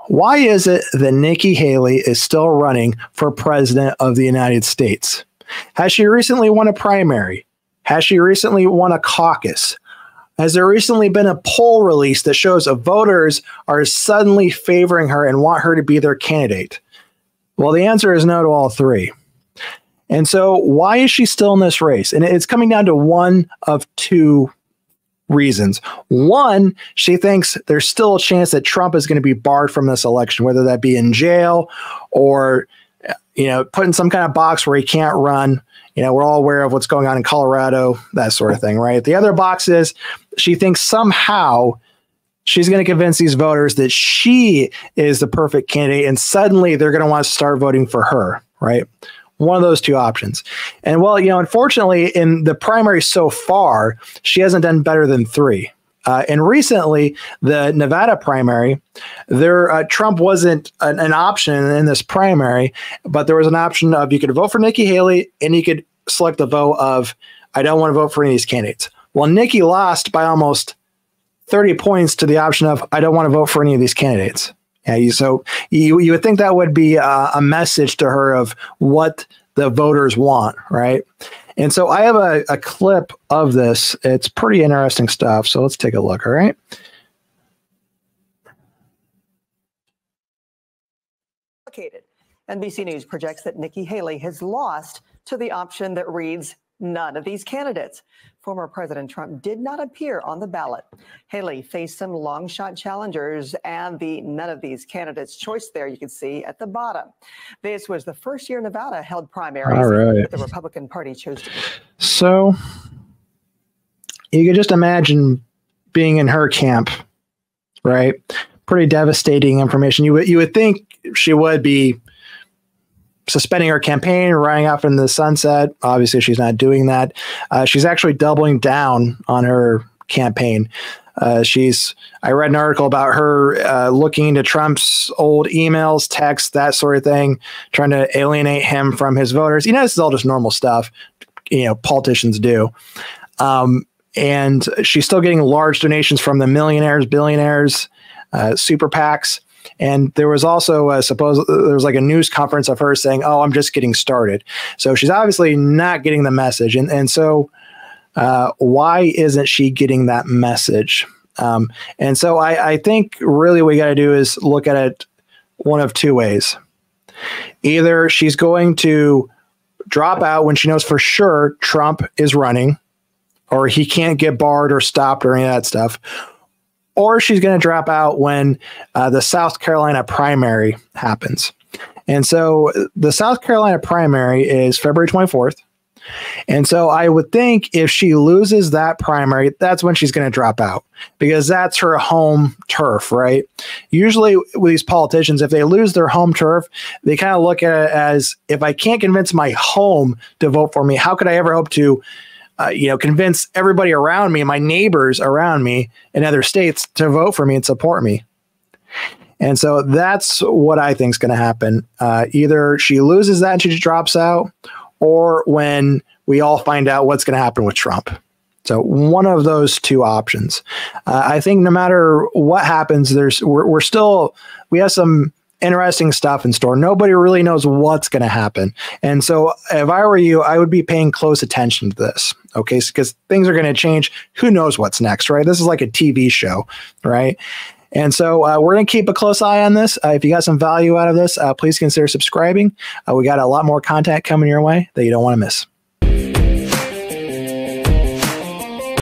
Why is it that Nikki Haley is still running for president of the United States? Has she recently won a primary? Has she recently won a caucus? Has there recently been a poll released that shows that voters are suddenly favoring her and want her to be their candidate? Well, the answer is no to all three. And so why is she still in this race? And it's coming down to one of two reasons. One, she thinks there's still a chance that Trump is going to be barred from this election, whether that be in jail or, put in some kind of box where he can't run. We're all aware of what's going on in Colorado, that sort of thing, right? The other box is she thinks somehow she's going to convince these voters that she is the perfect candidate, and suddenly they're going to want to start voting for her, right? One of those two options. And well, unfortunately, in the primary so far, she hasn't done better than three. And recently, the Nevada primary, Trump wasn't an option in this primary, but there was an option of you could vote for Nikki Haley and you could select the vote of, I don't want to vote for any of these candidates. Well, Nikki lost by almost 30 points to the option of, I don't want to vote for any of these candidates. Yeah, so you would think that would be a message to her of what the voters want, right? And so I have a clip of this. It's pretty interesting stuff. So let's take a look, all right? NBC News projects that Nikki Haley has lost to the option that reads, none of these candidates. Former President Trump did not appear on the ballot. Haley faced some long shot challengers and the none of these candidates choice there you can see at the bottom. This was the first year Nevada held primaries that the Republican Party chose to. So you could just imagine being in her camp, right? Pretty devastating information. You would think she would be suspending her campaign, running off in the sunset. Obviously, she's not doing that. She's actually doubling down on her campaign. I read an article about her looking into Trump's old emails, texts, that sort of thing, trying to alienate him from his voters. This is all just normal stuff, politicians do. And she's still getting large donations from the millionaires, billionaires, super PACs. And there was also there was like a news conference of her saying, oh, I'm just getting started. So she's obviously not getting the message. And so why isn't she getting that message? And so I think really what we got to do is look at it one of two ways. Either she's going to drop out when she knows for sure Trump is running, or he can't get barred or stopped or any of that stuff, or she's going to drop out when the South Carolina primary happens. And so the South Carolina primary is February 24th. And so I would think if she loses that primary, that's when she's going to drop out, because that's her home turf, right? Usually with these politicians, if they lose their home turf, they kind of look at it as, if I can't convince my home to vote for me, how could I ever hope to convince everybody around me, my neighbors around me in other states, to vote for me and support me? And so that's what I think is going to happen. Either she loses that and she just drops out, or when we all find out what's going to happen with Trump. So one of those two options. I think no matter what happens, we have some interesting stuff in store. Nobody really knows what's going to happen. And so if I were you, I would be paying close attention to this. Okay. Because things are going to change. Who knows what's next, right? This is like a TV show, right? And so we're going to keep a close eye on this. If you got some value out of this, please consider subscribing. We got a lot more content coming your way that you don't want to miss.